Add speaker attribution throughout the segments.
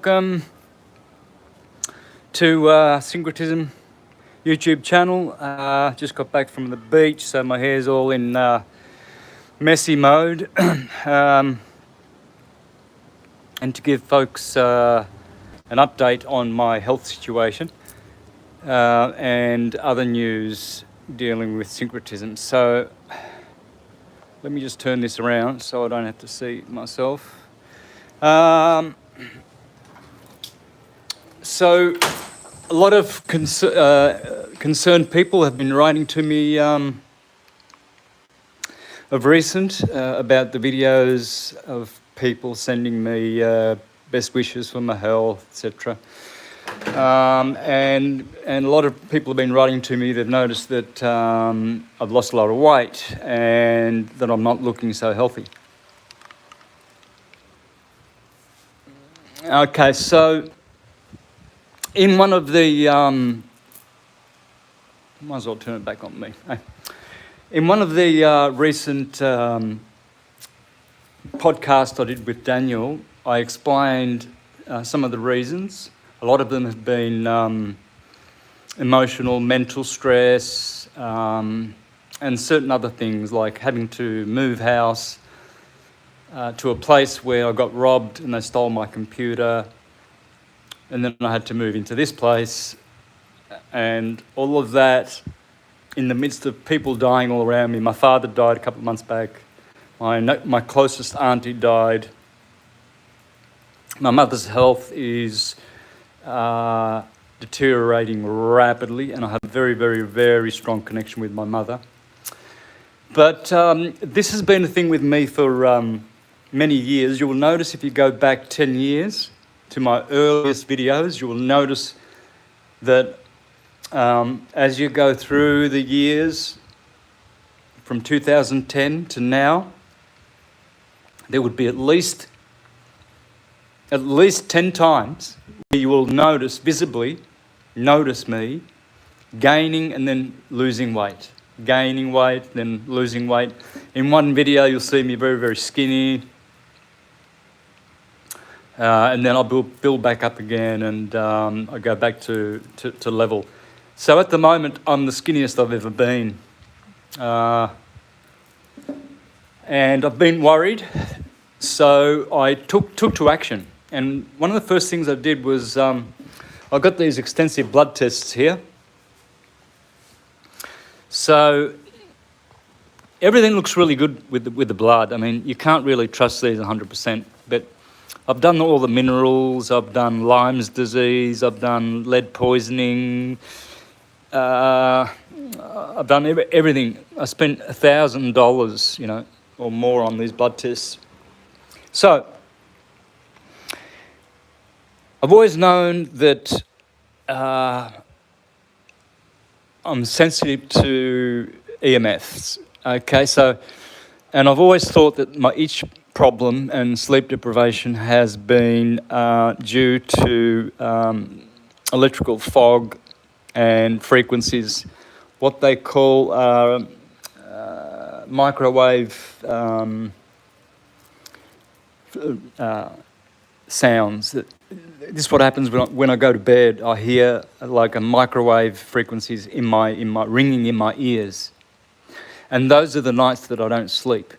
Speaker 1: welcome to Syncretism YouTube channel. Just got back from the beach, so my hair's all in messy mode. And to give folks an update on my health situation and other news dealing with syncretism. So let me just turn this around so I don't have to see myself. So a lot of concerned people have been writing to me of recent about the videos of people sending me best wishes for my health, etc. And a lot of people have been writing to me. They've noticed that I've lost a lot of weight and that I'm not looking so healthy. Okay, so in one of the might as well turn it back on me. In one of the recent podcasts I did with Daniel, I explained some of the reasons. A lot of them have been emotional, mental stress, and certain other things like having to move house to a place where I got robbed and they stole my computer, and then I had to move into this place, and all of that in the midst of people dying all around me. My father died a couple of months back. My closest auntie died. My mother's health is deteriorating rapidly, and I have a very, very, very strong connection with my mother. But this has been a thing with me for many years. You will notice if you go back 10 years to my earliest videos, you will notice that as you go through the years from 2010 to now, there would be at least 10 times where you will visibly notice me gaining and then losing weight. Gaining weight, then losing weight. In one video, you'll see me very, very skinny. And then I'll build back up again, and I go back to level. So at the moment, I'm the skinniest I've ever been. And I've been worried, so I took to action. And one of the first things I did was I got these extensive blood tests here. So everything looks really good with the blood. I mean, you can't really trust these 100%, but I've done all the minerals, I've done Lyme's disease, I've done lead poisoning, I've done everything. I spent $1,000, or more on these blood tests. So I've always known that I'm sensitive to EMFs. Okay, and I've always thought that each problem and sleep deprivation has been due to electrical fog and frequencies, what they call microwave sounds. This is what happens when I go to bed. I hear like a microwave frequencies in my ringing in my ears, and those are the nights that I don't sleep,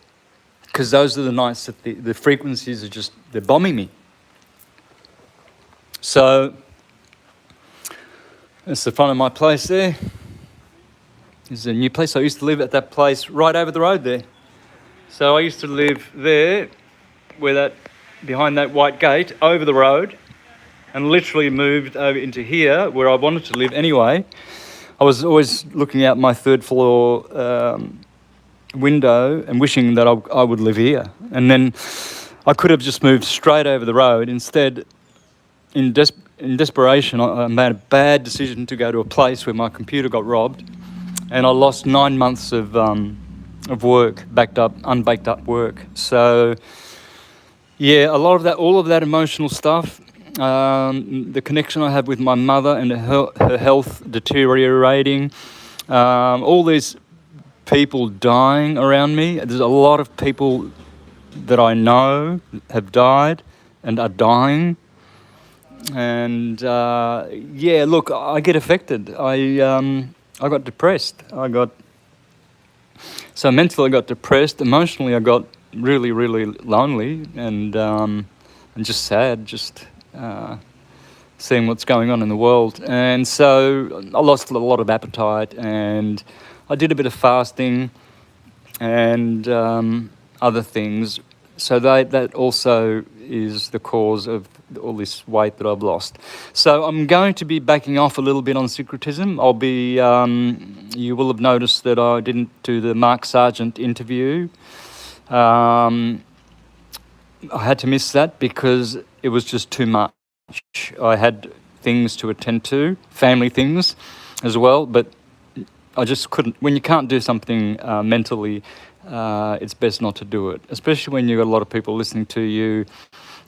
Speaker 1: because those are the nights that the frequencies are they're bombing me. So that's the front of my place there. This is a new place. I used to live at that place right over the road there. So I used to live there, behind that white gate, over the road, and literally moved over into here where I wanted to live anyway. I was always looking out my third floor window and wishing that I would live here. And then I could have just moved straight over the road. Instead, in desperation, I made a bad decision to go to a place where my computer got robbed, and I lost 9 months of work, unbaked up work. So yeah, all of that emotional stuff, the connection I have with my mother and her health deteriorating, all these people dying around me. There's a lot of people that I know have died and are dying. And yeah, look, I get affected. I got depressed. So mentally I got depressed. Emotionally I got really, really lonely and just sad, just seeing what's going on in the world. And so I lost a lot of appetite, and I did a bit of fasting and other things. So that also is the cause of all this weight that I've lost. So I'm going to be backing off a little bit on syncretism. I'll be, you will have noticed that I didn't do the Mark Sargent interview. I had to miss that because it was just too much. I had things to attend to, family things as well, but I just couldn't. When you can't do something mentally, it's best not to do it, especially when you've got a lot of people listening to you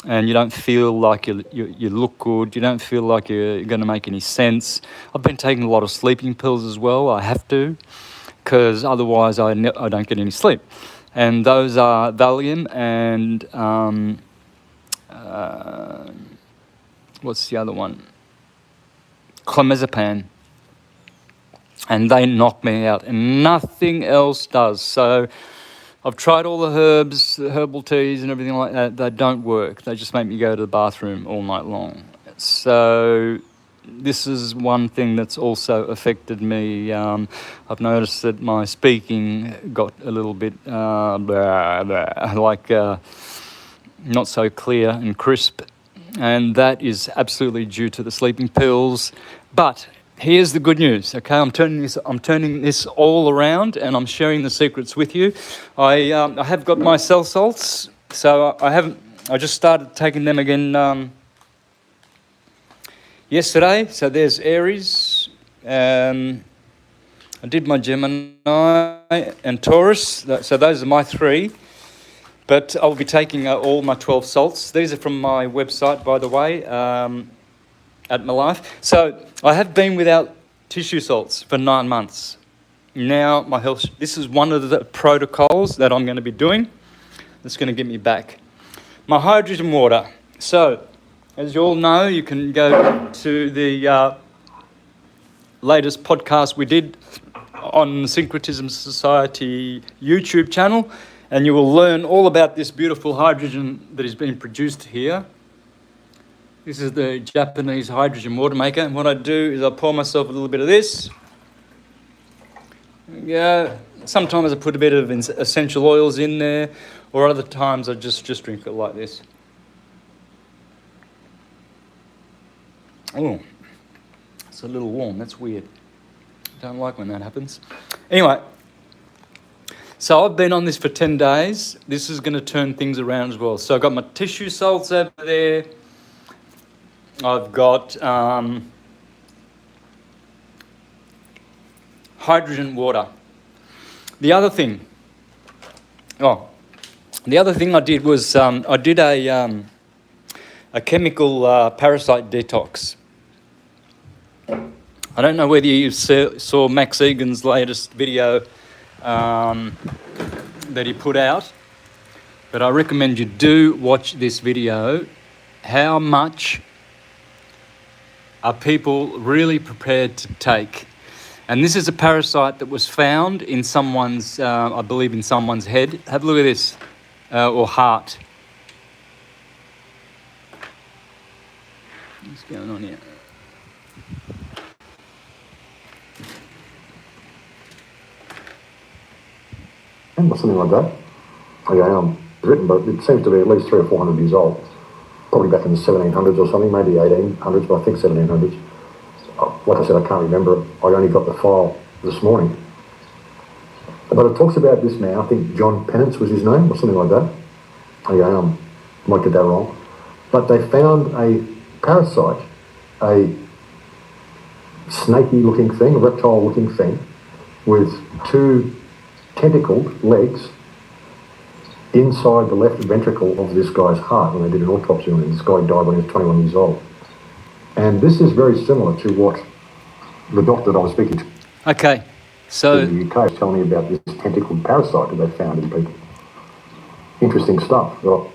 Speaker 1: and you don't feel like you look good, you don't feel like you're going to make any sense. I've been taking a lot of sleeping pills as well. I have to, because otherwise I don't get any sleep. And those are Valium and what's the other one? Clomazepam. And they knock me out, and nothing else does. So I've tried all the herbs, the herbal teas and everything like that. They don't work. They just make me go to the bathroom all night long. So this is one thing that's also affected me. I've noticed that my speaking got a little bit not so clear and crisp, and that is absolutely due to the sleeping pills. But here's the good news, okay? I'm turning this all around, and I'm sharing the secrets with you. I have got my cell salts, so I just started taking them again yesterday. So there's Aries. I did my Gemini and Taurus. So those are my three. But I'll be taking all my 12 salts. These are from my website, by the way, at my life. So I have been without tissue salts for 9 months. Now my health, this is one of the protocols that I'm going to be doing that's going to get me back. My hydrogen water. So, as you all know, you can go to the latest podcast we did on the Syncretism Society YouTube channel, and you will learn all about this beautiful hydrogen that is being produced here. This is the Japanese hydrogen water maker, and what I do is I pour myself a little bit of this. Yeah, sometimes I put a bit of essential oils in there, or other times I just drink it like this. Oh, it's a little warm. That's weird. Don't like when that happens. Anyway, so I've been on this for 10 days. This is going to turn things around as well. So I've got my tissue salts over there. I've got hydrogen water. The other thing I did was I did a chemical parasite detox. I don't know whether you saw Max Egan's latest video that he put out, but I recommend you do watch this video. How much are people really prepared to take? And this is a parasite that was found in someone's, I believe in someone's head. Have a look at this, or heart. What's going on here?
Speaker 2: Or something like that. Okay, it's written, but it seems to be at least 300 or 400 years old. Probably back in the 1700s or something, maybe 1800s, but I think 1700s. Like I said, I can't remember it. I only got the file this morning. But it talks about this now. I think John Pennance was his name, or something like that. Okay, I might get that wrong. But they found a parasite, a snaky-looking thing, a reptile-looking thing, with two tentacled legs inside the left ventricle of this guy's heart when they did an autopsy on him. This guy died when he was 21 years old. And this is very similar to what the doctor that I was speaking to in the UK was telling me about this tentacled parasite that they found in people. Interesting stuff. Well,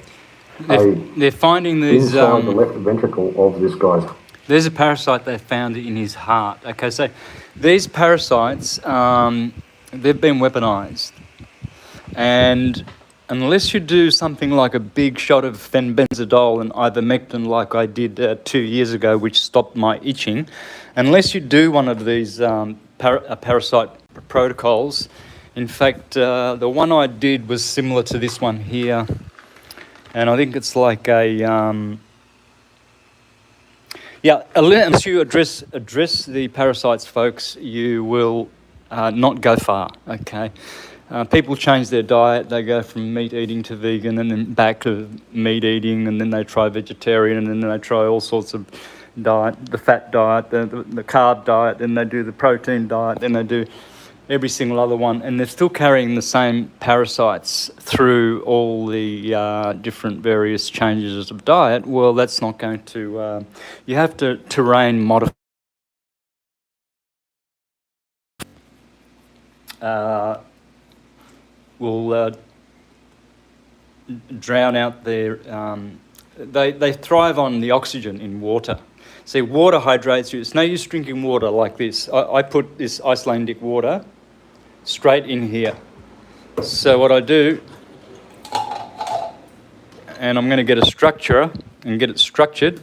Speaker 1: They're finding these...
Speaker 2: inside the left ventricle of this guy's.
Speaker 1: There's a parasite they found in his heart. Okay, so these parasites, they've been weaponized. And unless you do something like a big shot of fenbenzidole and ivermectin like I did 2 years ago, which stopped my itching, unless you do one of these parasite protocols, in fact, the one I did was similar to this one here. And I think it's like a... unless you address the parasites, folks, you will not go far, okay? People change their diet. They go from meat eating to vegan and then back to meat eating, and then they try vegetarian, and then they try all sorts of diet, the fat diet, the carb diet, then they do the protein diet, then they do every single other one, and they're still carrying the same parasites through all the different various changes of diet. Well, that's not going to... you have to terrain modify. Will drown out their... they thrive on the oxygen in water. See, water hydrates you. It's no use drinking water like this. I put this Icelandic water straight in here. So what I do, and I'm going to get a structure and get it structured.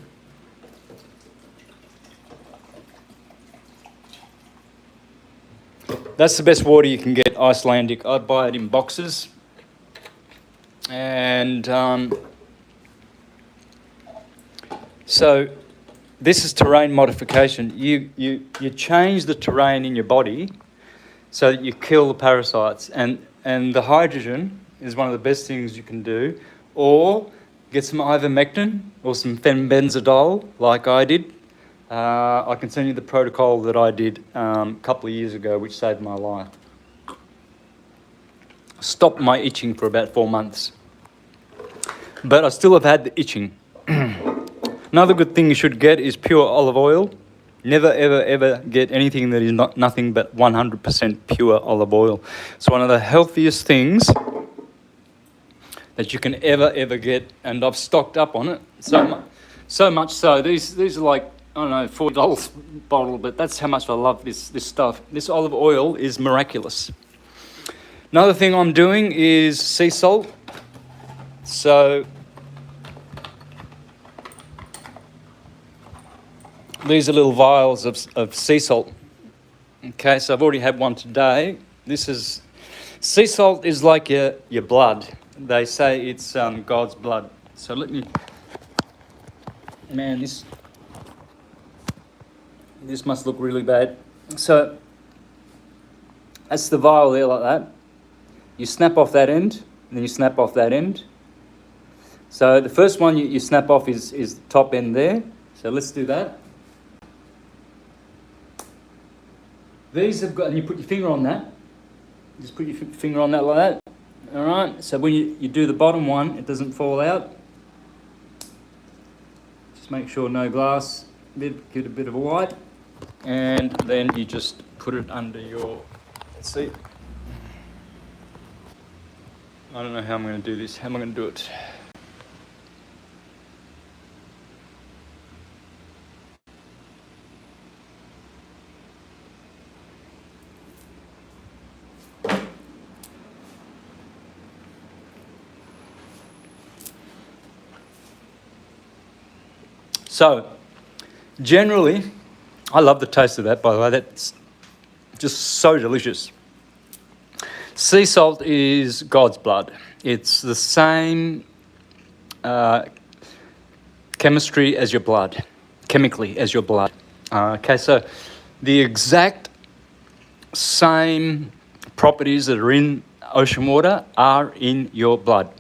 Speaker 1: That's the best water you can get, Icelandic. I buy it in boxes. And so this is terrain modification. You change the terrain in your body so that you kill the parasites. And the hydrogen is one of the best things you can do. Or get some ivermectin or some fenbenzidole like I did. I can send you the protocol that I did a couple of years ago, which saved my life. Stopped my itching for about 4 months. But I still have had the itching. Another good thing you should get is pure olive oil. Never, ever, ever get anything that is nothing but 100% pure olive oil. It's one of the healthiest things that you can ever get, and I've stocked up on it so much so. These are like, I don't know, $4 bottle, but that's how much I love this stuff. This olive oil is miraculous. Another thing I'm doing is sea salt. So these are little vials of sea salt. Okay, so I've already had one today. Sea salt is like your blood. They say it's God's blood. So let me, man, this must look really bad. So that's the vial there like that. You snap off that end, and then you snap off that end. So the first one you snap off is the top end there. So let's do that. These have got, and you put your finger on that. Just put your finger on that like that. All right. So when you do the bottom one, it doesn't fall out. Just make sure no glass. Give it a bit of a wipe. And then you just put it under your seat. I don't know how I'm going to do this. How am I going to do it? So, generally, I love the taste of that, by the way. That's just so delicious. Sea salt is God's blood. It's the same chemistry as your blood, chemically as your blood. Okay, so the exact same properties that are in ocean water are in your blood.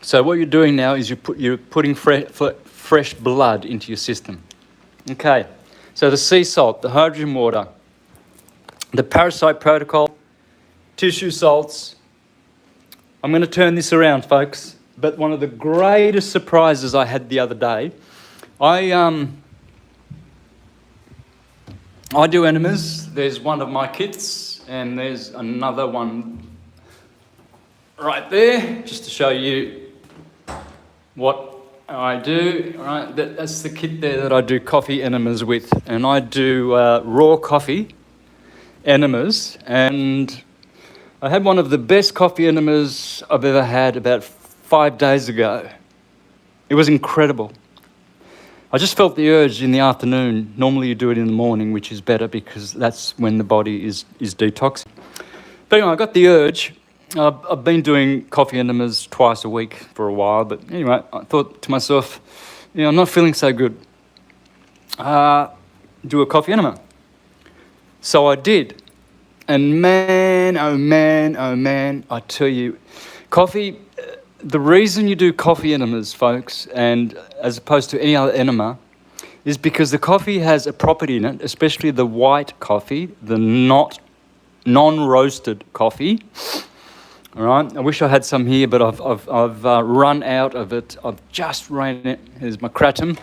Speaker 1: So what you're doing now is you're putting fresh blood into your system. Okay, so the sea salt, the hydrogen water, the Parasite Protocol, tissue salts. I'm going to turn this around, folks. But one of the greatest surprises I had the other day, I do enemas. There's one of my kits, and there's another one right there, just to show you what I do, right, that's the kit there that I do coffee enemas with. And I do raw coffee enemas. And I had one of the best coffee enemas I've ever had about 5 days ago. It was incredible. I just felt the urge in the afternoon. Normally you do it in the morning, which is better because that's when the body is detoxing. But anyway, I got the urge. I've been doing coffee enemas twice a week for a while, but anyway, I thought to myself, I'm not feeling so good. Do a coffee enema. So I did. And man, oh man, oh man, I tell you, coffee, the reason you do coffee enemas, folks, and as opposed to any other enema, is because the coffee has a property in it, especially the white coffee, the non-roasted coffee. All right, I wish I had some here, but I've run out of it. I've just ran it. Here's my kratom.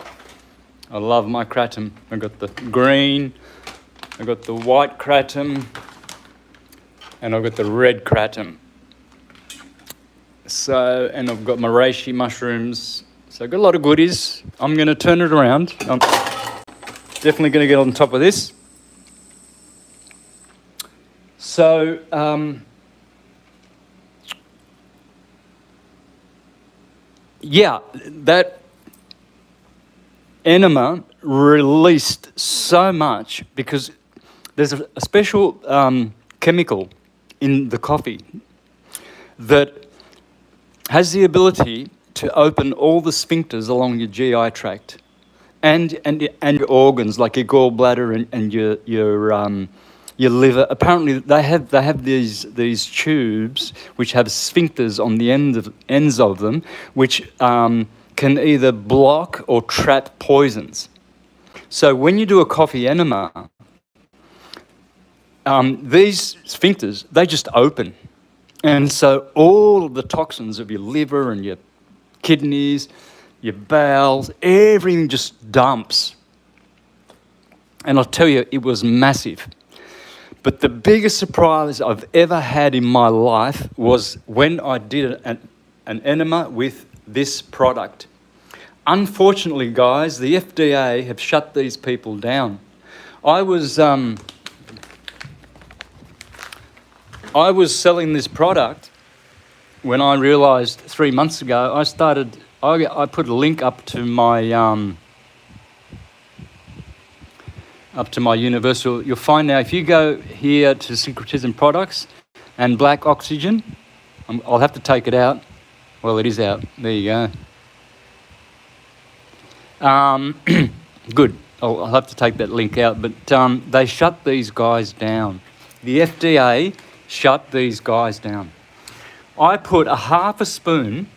Speaker 1: I love my kratom. I got the green, I got the white kratom, and I've got the red kratom. So, and I've got my reishi mushrooms. So I've got a lot of goodies. I'm going to turn it around. I'm definitely going to get on top of this. So, yeah, that enema released so much because there's a special chemical in the coffee that has the ability to open all the sphincters along your GI tract and your organs like your gallbladder and your liver. Apparently, they have these tubes which have sphincters on the ends of them, which can either block or trap poisons. So when you do a coffee enema, these sphincters, they just open. And so all of the toxins of your liver and your kidneys, your bowels, everything just dumps. And I'll tell you, it was massive. But the biggest surprise I've ever had in my life was when I did an enema with this product. Unfortunately, guys, the FDA have shut these people down. I was selling this product when I realised 3 months ago. I put a link up to my universal. You'll find now if you go here to syncretism products and black oxygen, I'll have to take it out. Well, it is out. There you go. Good. I'll have to take that link out. But they shut these guys down. The FDA shut these guys down. I put a half a teaspoon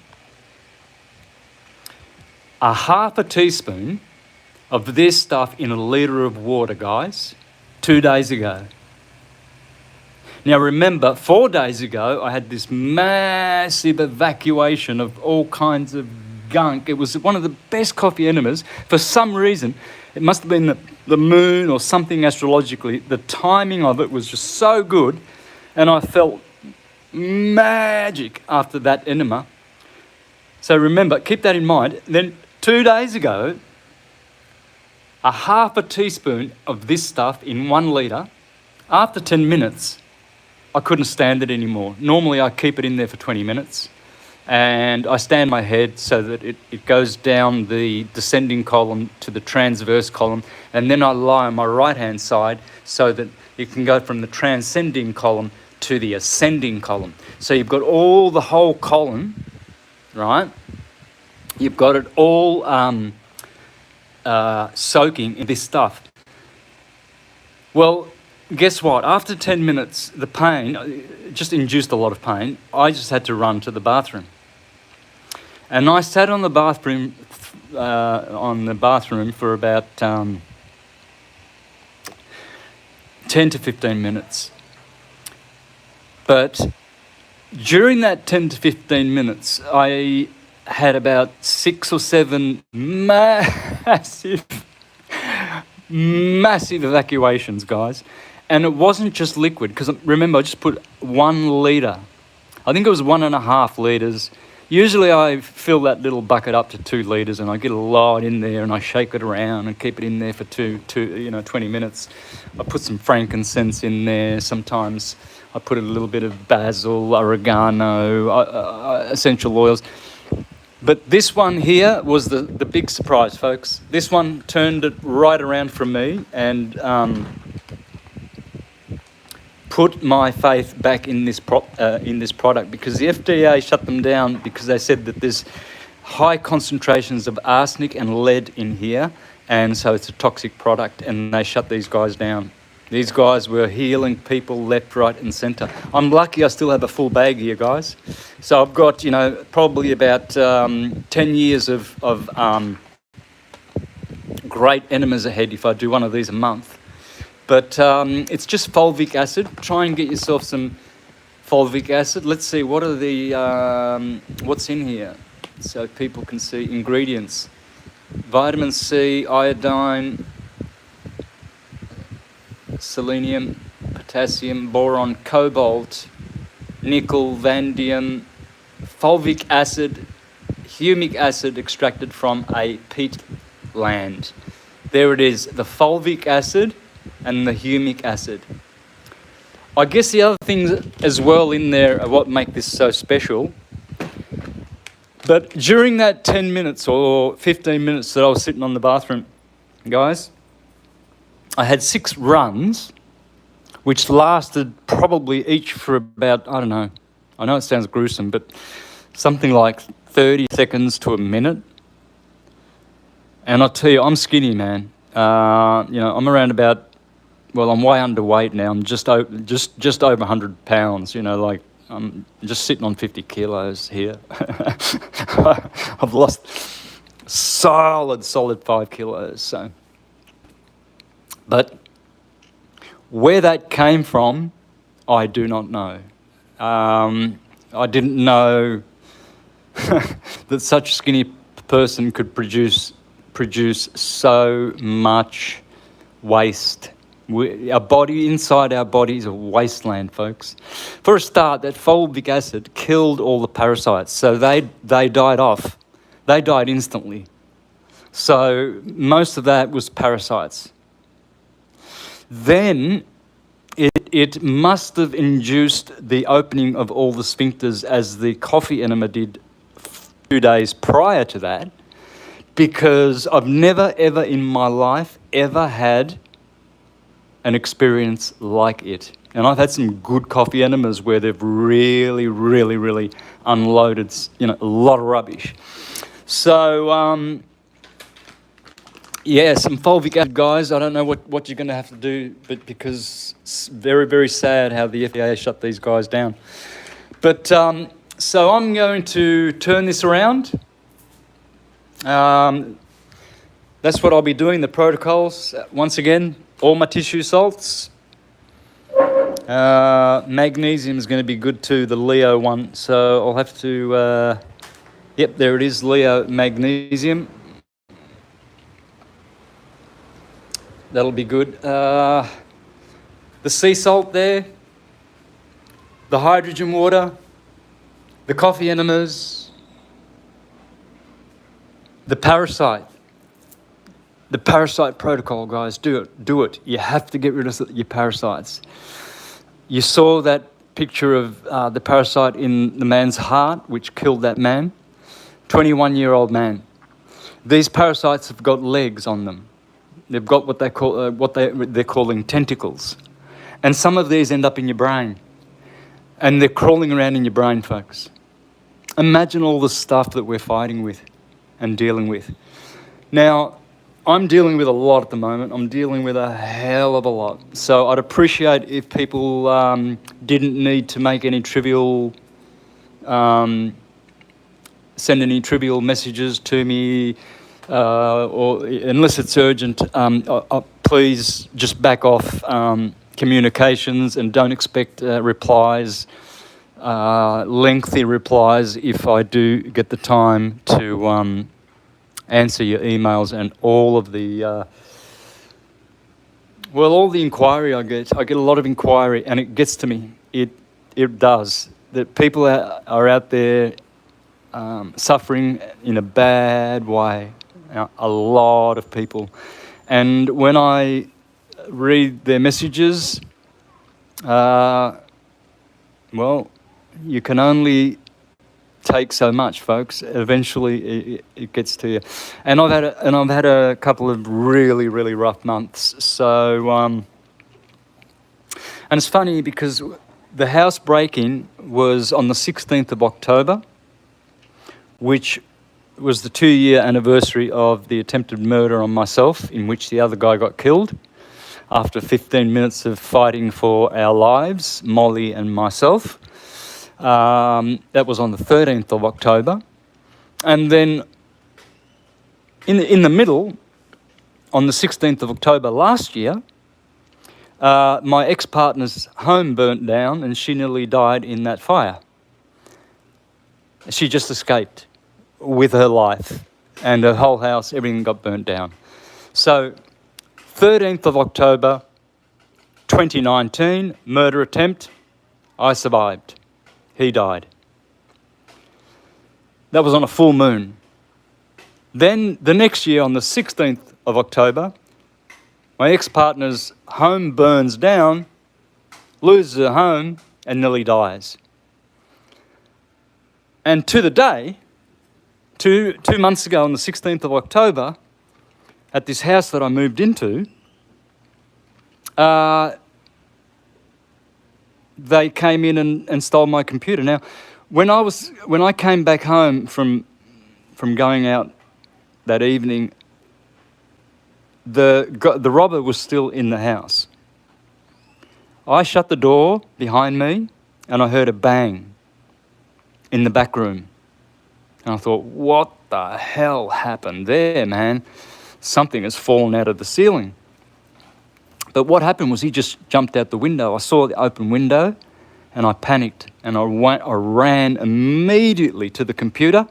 Speaker 1: of this stuff in a litre of water, guys, 2 days ago. Now remember, 4 days ago, I had this massive evacuation of all kinds of gunk. It was one of the best coffee enemas. For some reason, it must have been the moon or something astrologically. The timing of it was just so good, and I felt magic after that enema. So remember, keep that in mind. Then 2 days ago, a half a teaspoon of this stuff in 1 litre. After 10 minutes, I couldn't stand it anymore. Normally, I keep it in there for 20 minutes. And I stand my head so that it goes down the descending column to the transverse column. And then I lie on my right-hand side so that it can go from the transcending column to the ascending column. So you've got the whole column, right? You've got it all soaking in this stuff. Well, guess what? After 10 minutes, the pain just induced a lot of pain. I just had to run to the bathroom. And I sat on the bathroom for about 10 to 15 minutes. But during that 10 to 15 minutes, I had about 6 or 7 massive evacuations, guys. And it wasn't just liquid, because remember, I just put 1 litre. I think it was 1.5 litres Usually I fill that little bucket up to 2 litres and I get a lot in there and I shake it around and keep it in there for 20 minutes. I put some frankincense in there. Sometimes I put a little bit of basil, oregano, essential oils. But this one here was the big surprise, folks. This one turned it right around for me and put my faith back in this product, because the FDA shut them down because they said that there's high concentrations of arsenic and lead in here, and so it's a toxic product, and they shut these guys down. These guys were healing people left, right and centre. I'm lucky I still have a full bag here, guys. So I've got, probably about 10 years of great enemas ahead if I do one of these a month. But it's just fulvic acid. Try and get yourself some fulvic acid. Let's see, what are the what's in here, so people can see ingredients. Vitamin C, iodine, selenium, potassium, boron, cobalt, nickel, vanadium, fulvic acid, humic acid extracted from a peat land. There it is, the fulvic acid and the humic acid. I guess the other things as well in there are what make this so special. But during that 10 minutes or 15 minutes that I was sitting on the bathroom, guys, I had 6 runs, which lasted probably each for about, I don't know, I know it sounds gruesome, but something like 30 seconds to a minute. And I'll tell you, I'm skinny, man. I'm around about, I'm way underweight now. I'm just over 100 pounds, I'm just sitting on 50 kilos here. I've lost solid 5 kilos, so. But where that came from, I do not know. I didn't know that such a skinny person could produce so much waste. Our body, inside our body, is a wasteland, folks. For a start, that fulvic acid killed all the parasites, so they died off. They died instantly. So most of that was parasites. Then it must have induced the opening of all the sphincters, as the coffee enema did 2 days prior to that, because I've never ever in my life ever had an experience like it. And I've had some good coffee enemas where they've really, really, really unloaded, a lot of rubbish. So, some fulvic acid, guys. I don't know what you're going to have to do, but because it's very, very sad how the FDA shut these guys down. But, so I'm going to turn this around. That's what I'll be doing, the protocols. Once again, all my tissue salts. Magnesium is going to be good too, the Leo one. So I'll have to, there it is, Leo magnesium. That'll be good. The sea salt there, the hydrogen water, the coffee enemas, the Parasite Protocol, guys. Do it. You have to get rid of your parasites. You saw that picture of the parasite in the man's heart, which killed that man. 21-year-old man. These parasites have got legs on them. They've got what they call they're calling tentacles, and some of these end up in your brain, and they're crawling around in your brain, folks. Imagine all the stuff that we're fighting with and dealing with. Now, I'm dealing with a lot at the moment. I'm dealing with a hell of a lot. So I'd appreciate if people didn't need to make any trivial, send any trivial messages to me, or unless it's urgent, please just back off communications and don't expect replies, lengthy replies, if I do get the time to answer your emails and all of the, all the inquiry I get. I get a lot of inquiry, and it gets to me. It does. That people are out there suffering in a bad way. A lot of people. And when I read their messages, well, you can only take so much, folks. Eventually, it gets to you. And I've had a couple of really, really rough months. So, and it's funny because the house break-in was on the 16th of October, which was the 2-year anniversary of the attempted murder on myself, in which the other guy got killed after 15 minutes of fighting for our lives, Molly and myself. That was on the 13th of October. And then in the middle, on the 16th of October last year, my ex-partner's home burnt down and she nearly died in that fire. She just escaped with her life, and her whole house, everything got burnt down. So 13th of October 2019, murder attempt. I survived. He died. That was on a full moon. Then the next year, on the 16th of October, my ex-partner's home burns down, loses her home, and nearly dies. And to the day, two months ago on the 16th of October, at this house that I moved into, they came in and stole my computer. Now, when I came back home from going out that evening, the robber was still in the house. I shut the door behind me and I heard a bang in the back room. And I thought, what the hell happened there, man? Something has fallen out of the ceiling. But what happened was he just jumped out the window. I saw the open window and I panicked and I ran immediately to the computer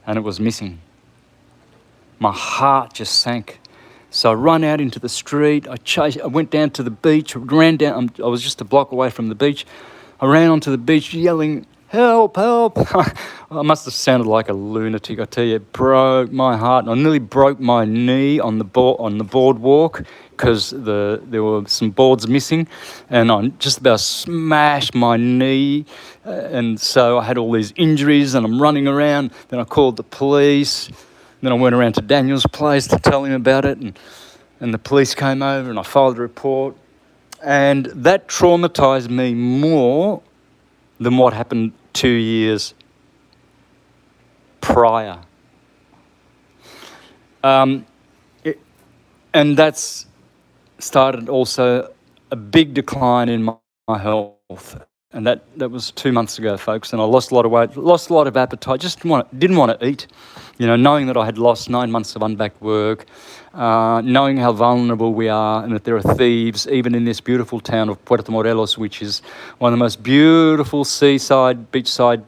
Speaker 1: and it was missing. My heart just sank. So I ran out into the street. I went down to the beach, ran down. I was just a block away from the beach. I ran onto the beach yelling, help, help. I must have sounded like a lunatic. I tell you, it broke my heart. I nearly broke my knee on the boardwalk because there were some boards missing, and I just about smashed my knee. And so I had all these injuries, and I'm running around. Then I called the police. Then I went around to Daniel's place to tell him about it, and the police came over, and I filed a report. And that traumatised me more than what happened 2 years prior. And that's started also a big decline in my health. And that was 2 months ago, folks, and I lost a lot of weight, lost a lot of appetite, didn't want to eat, knowing that I had lost 9 months of unbacked work, knowing how vulnerable we are and that there are thieves, even in this beautiful town of Puerto Morelos, which is one of the most beautiful seaside, beachside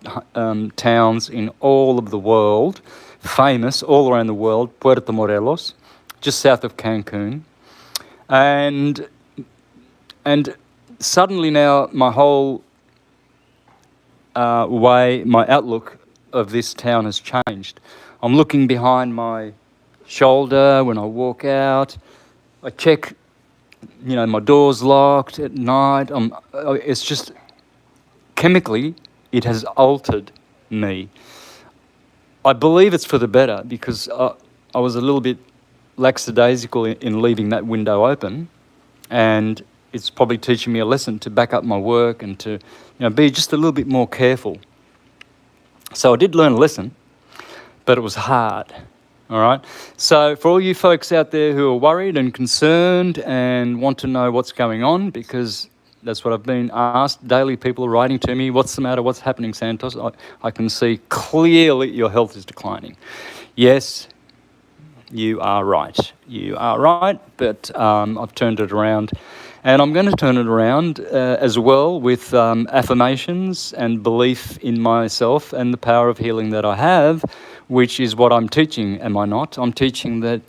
Speaker 1: towns in all of the world, famous all around the world, Puerto Morelos, just south of Cancun. And suddenly now my whole my outlook of this town has changed. I'm looking behind my shoulder when I walk out. I check, my door's locked at night. It's just, chemically, it has altered me. I believe it's for the better because I was a little bit lackadaisical in leaving that window open, and it's probably teaching me a lesson to back up my work and to be just a little bit more careful. So I did learn a lesson, but it was hard, all right? So for all you folks out there who are worried and concerned and want to know what's going on, because that's what I've been asked, daily people are writing to me, what's the matter, what's happening, Santos? I can see clearly your health is declining. Yes, you are right. You are right, but I've turned it around. And I'm going to turn it around as well with affirmations and belief in myself and the power of healing that I have, which is what I'm teaching, am I not? I'm teaching that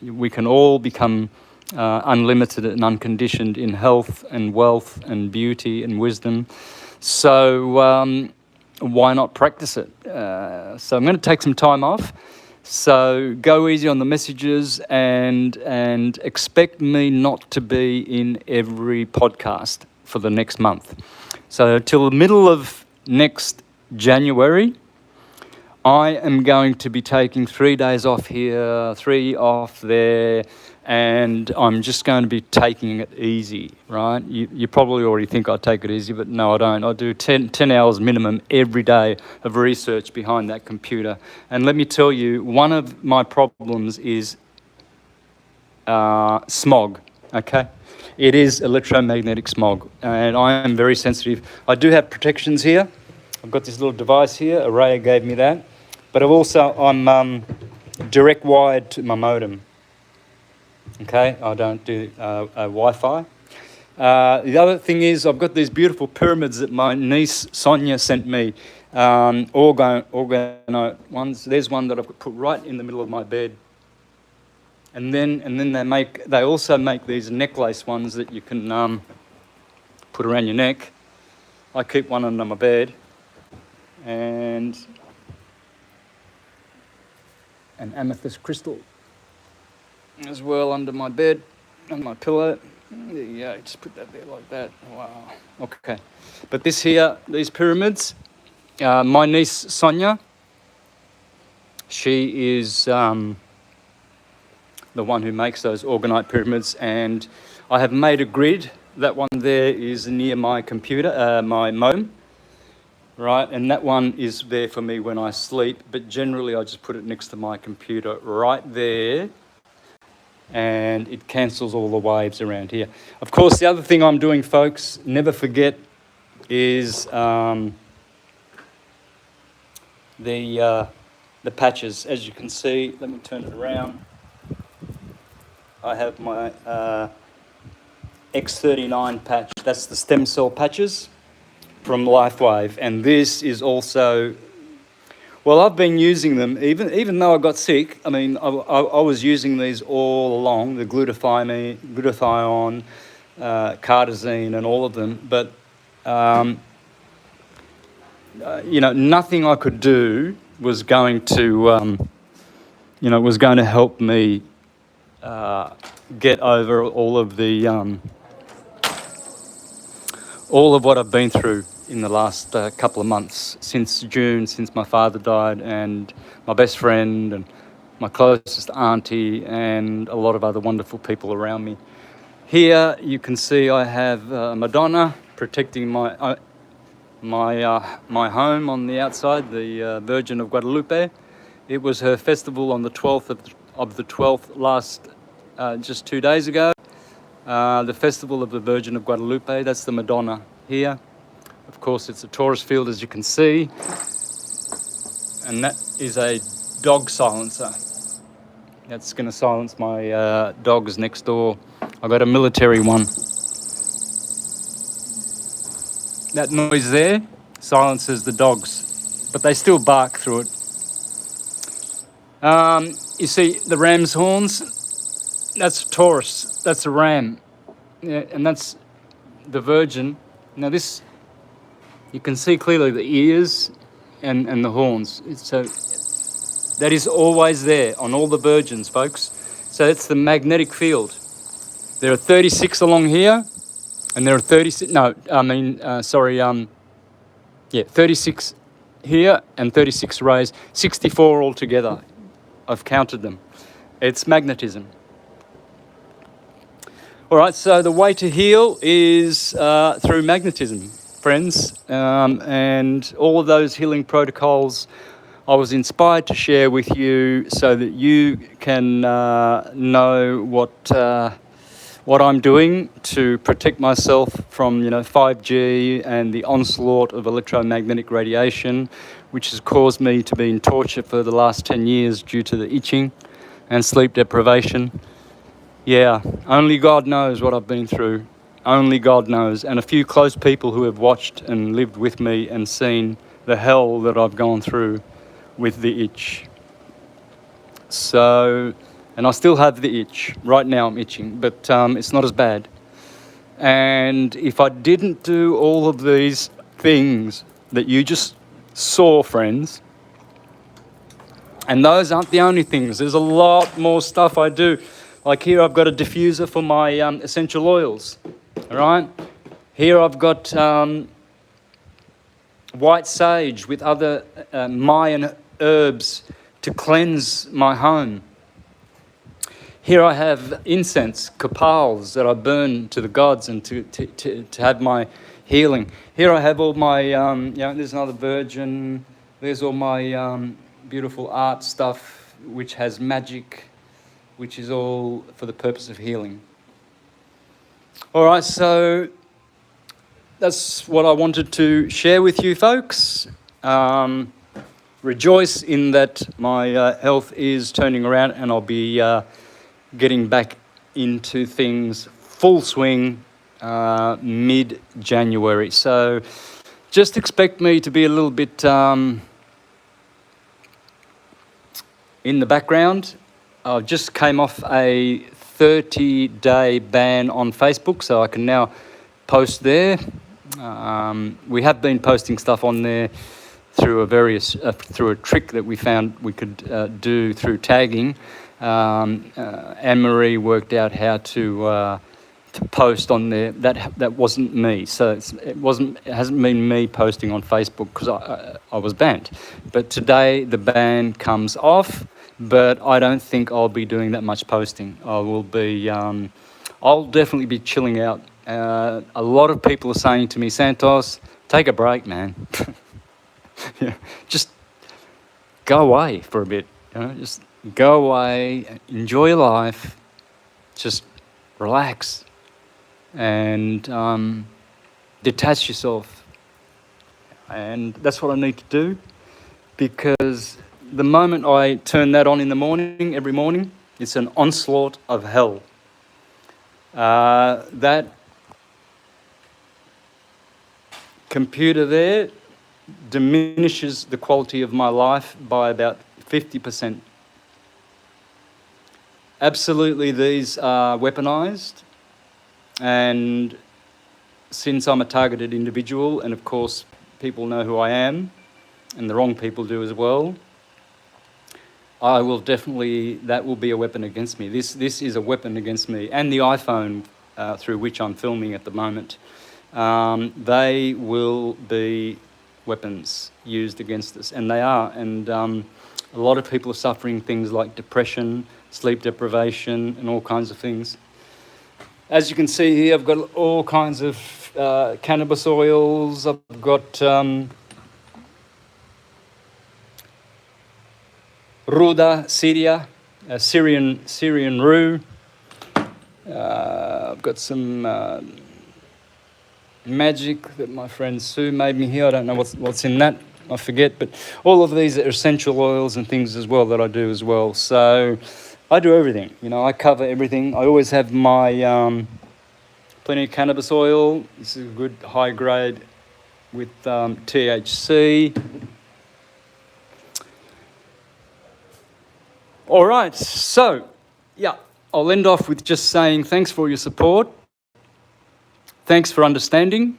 Speaker 1: we can all become unlimited and unconditioned in health and wealth and beauty and wisdom. So why not practice it? So I'm going to take some time off. So go easy on the messages and expect me not to be in every podcast for the next month. So till the middle of next January, I am going to be taking 3 days off here, 3 off there, and I'm just going to be taking it easy, right? You probably already think I take it easy, but no, I don't. I do 10 hours minimum every day of research behind that computer. And let me tell you, one of my problems is smog, okay? It is electromagnetic smog, and I am very sensitive. I do have protections here. I've got this little device here. Araya gave me that. But I'm direct wired to my modem. Okay, I don't do Wi-Fi. The other thing is I've got these beautiful pyramids that my niece Sonia sent me. Organoid ones. There's one that I've put right in the middle of my bed. And then they also make these necklace ones that you can put around your neck. I keep one under my bed, and an amethyst crystal as well under my bed, on my pillow. There you go, just put that there like that. Wow, okay. But this here, these pyramids, my niece Sonia, she is the one who makes those orgonite pyramids, and I have made a grid. That one there is near my computer, my modem. Right, and that one is there for me when I sleep, but generally I just put it next to my computer right there, and it cancels all the waves around here. Of course, the other thing I'm doing, folks, never forget, is the patches. As you can see, let me turn it around. I have my X39 patch. That's the stem cell patches from LifeWave, and this is also, well, I've been using them even though I got sick. I mean, I was using these all along, the glutathione, cartazine, and all of them, but nothing I could do was going to help me get over all of what I've been through in the last couple of months, since June, since my father died, and my best friend, and my closest auntie, and a lot of other wonderful people around me. Here you can see I have Madonna protecting my home on the outside, the Virgin of Guadalupe. It was her festival on the 12th of the 12th last, just 2 days ago. The Festival of the Virgin of Guadalupe, that's the Madonna here. Of course, it's a Taurus field, as you can see. And that is a dog silencer. That's going to silence my dogs next door. I've got a military one. That noise there silences the dogs, but they still bark through it. You see the ram's horns? That's Taurus. That's a ram. Yeah, and that's the Virgin. Now this, you can see clearly the ears and the horns. So that is always there on all the Virgins, folks. So it's the magnetic field. There are 36 along here, and there are 36, 36 here and 36 rays, 64 altogether. I've counted them. It's magnetism. All right, so the way to heal is through magnetism, friends. And all of those healing protocols I was inspired to share with you so that you can know what I'm doing to protect myself from 5G and the onslaught of electromagnetic radiation, which has caused me to be in torture for the last 10 years due to the itching and sleep deprivation. Yeah, only God knows what I've been through. Only God knows. And a few close people who have watched and lived with me and seen the hell that I've gone through with the itch. So, and I still have the itch. Right now I'm itching, but it's not as bad. And if I didn't do all of these things that you just sore friends. And those aren't the only things. There's a lot more stuff I do. Like here I've got a diffuser for my essential oils, all right? Here I've got white sage with other Mayan herbs to cleanse my home. Here I have incense, copals that I burn to the gods and to have my healing. Here I have all my, there's another virgin. There's all my beautiful art stuff, which has magic, which is all for the purpose of healing. All right, so that's what I wanted to share with you folks. Rejoice in that my health is turning around and I'll be getting back into things full swing mid-January. So just expect me to be a little bit in the background. I just came off a 30-day ban on Facebook, so I can now post there. We have been posting stuff on there through through a trick that we found we could do through tagging. Anne-Marie worked out how to post on there. That wasn't me, so it hasn't been me posting on Facebook because I was banned. But today the ban comes off, but I don't think I'll be doing that much posting. I'll definitely be chilling out. A lot of people are saying to me, Santos, take a break, man. Yeah, just go away for a bit. Just go away, enjoy your life, just relax and detach yourself. And that's what I need to do, because the moment I turn that on in the morning, every morning, it's an onslaught of hell. That computer there diminishes the quality of my life by about 50%. Absolutely, these are weaponized, and since I'm a targeted individual, and of course people know who I am, and the wrong people do as well, that will be a weapon against me. This is a weapon against me, and the iPhone through which I'm filming at the moment. They will be weapons used against us, and they are. And a lot of people are suffering things like depression, sleep deprivation, and all kinds of things. As you can see here, I've got all kinds of cannabis oils. I've got Ruda, Syria, Syrian rue. I've got some magic that my friend Sue made me here. I don't know what's in that. I forget. But all of these are essential oils and things as well that I do as well. So I do everything. I cover everything. I always have my plenty of cannabis oil. This is a good high grade with THC. All right. So, yeah, I'll end off with just saying thanks for your support. Thanks for understanding,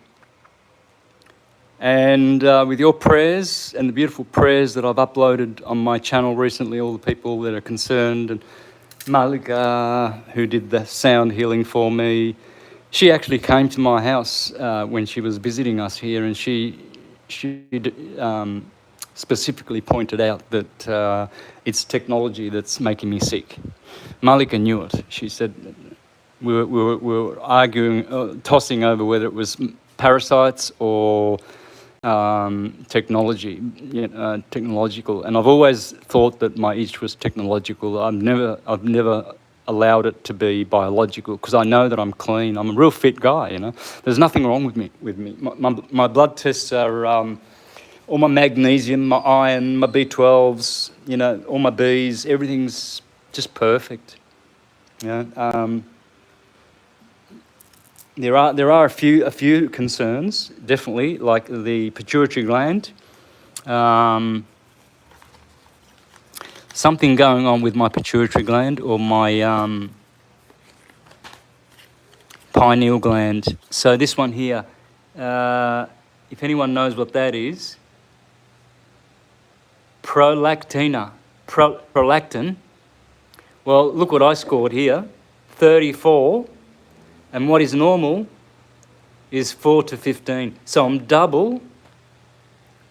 Speaker 1: and with your prayers and the beautiful prayers that I've uploaded on my channel recently, all the people that are concerned, and Malika, who did the sound healing for me, she actually came to my house when she was visiting us here, and she specifically pointed out that it's technology that's making me sick. Malika knew it. She said, we were arguing, tossing over whether it was parasites or technological. And I've always thought that my itch was technological. I've never allowed it to be biological, because I know that I'm clean. I'm a real fit guy. There's nothing wrong with me. My blood tests are all my magnesium, my iron, my B12s. All my Bs. Everything's just perfect. There are a few concerns, definitely, like the pituitary gland. Something going on with my pituitary gland or my pineal gland. So this one here, if anyone knows what that is, prolactin. Well, look what I scored here, 34, and what is normal is 4 to 15. So I'm double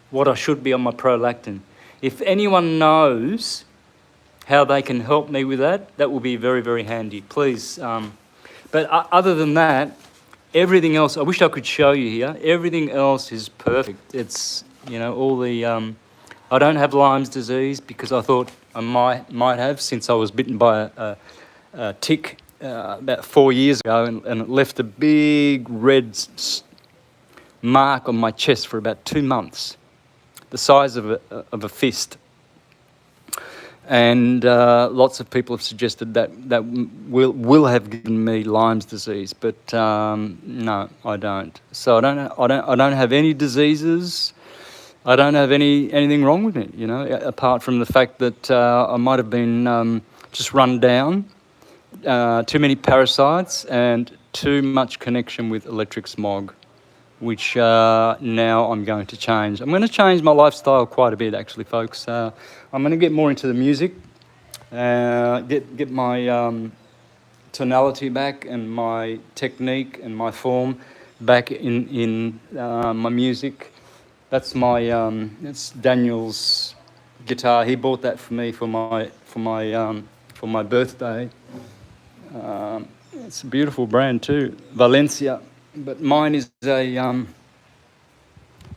Speaker 1: what I should be on my prolactin. If anyone knows how they can help me with that, that will be very, very handy. Please. But other than that, everything else, I wish I could show you here. Everything else is perfect. It's, all the... I don't have Lyme's disease because I thought I might have since I was bitten by a tick about 4 years ago, and it left a big red mark on my chest for about 2 months, the size of a fist. And lots of people have suggested that will have given me Lyme's disease, but no, I don't. So I don't have any diseases. I don't have anything wrong with it, apart from the fact that I might have been just run down, too many parasites, and too much connection with electric smog, which now I'm going to change. I'm going to change my lifestyle quite a bit, actually, folks. I'm going to get more into the music, get my tonality back, and my technique and my form back in my music. That's it's Daniel's guitar. He bought that for me for my birthday. It's a beautiful brand too, Valencia. But mine is a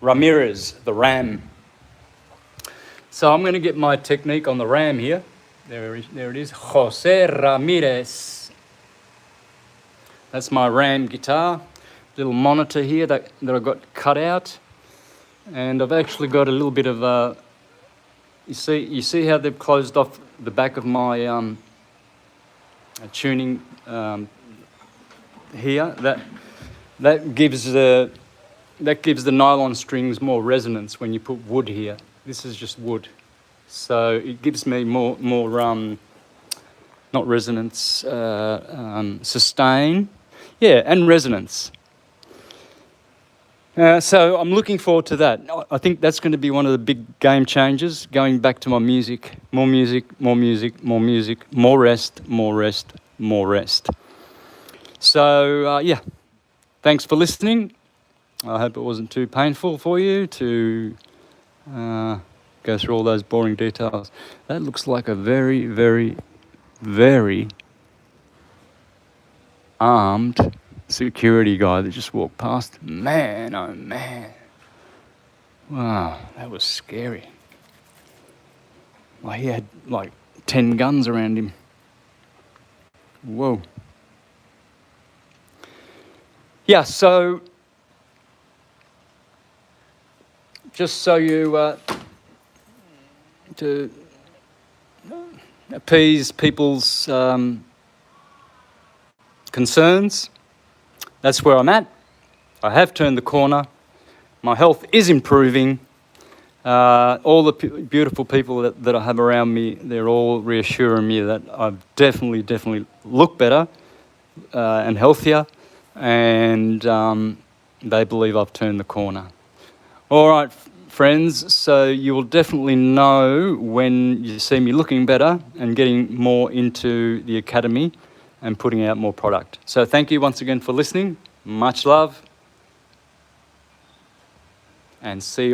Speaker 1: Ramirez, the Ram. So I'm going to get my technique on the Ram here. There it is, Jose Ramirez. That's my Ram guitar. Little monitor here that I got cut out. And I've actually got a little bit of you see how they've closed off the back of my tuning here. That gives the nylon strings more resonance when you put wood here. This is just wood, so it gives me more not resonance, sustain, and resonance. So I'm looking forward to that. I think that's going to be one of the big game changers, going back to my music. More music, more music, more music, more rest, more rest, more rest. So, thanks for listening. I hope it wasn't too painful for you to go through all those boring details. That looks like a very, very, very armed security guy that just walked past. Man, oh man. Wow, that was scary. Well, he had like 10 guns around him. Whoa. Yeah, so just so you to appease people's concerns, that's where I'm at. I have turned the corner. My health is improving. All the beautiful people that I have around me, they're all reassuring me that I've definitely look better and healthier, and they believe I've turned the corner. All right, friends, so you will definitely know when you see me looking better and getting more into the academy and putting out more product. So thank you once again for listening. Much love, and see you on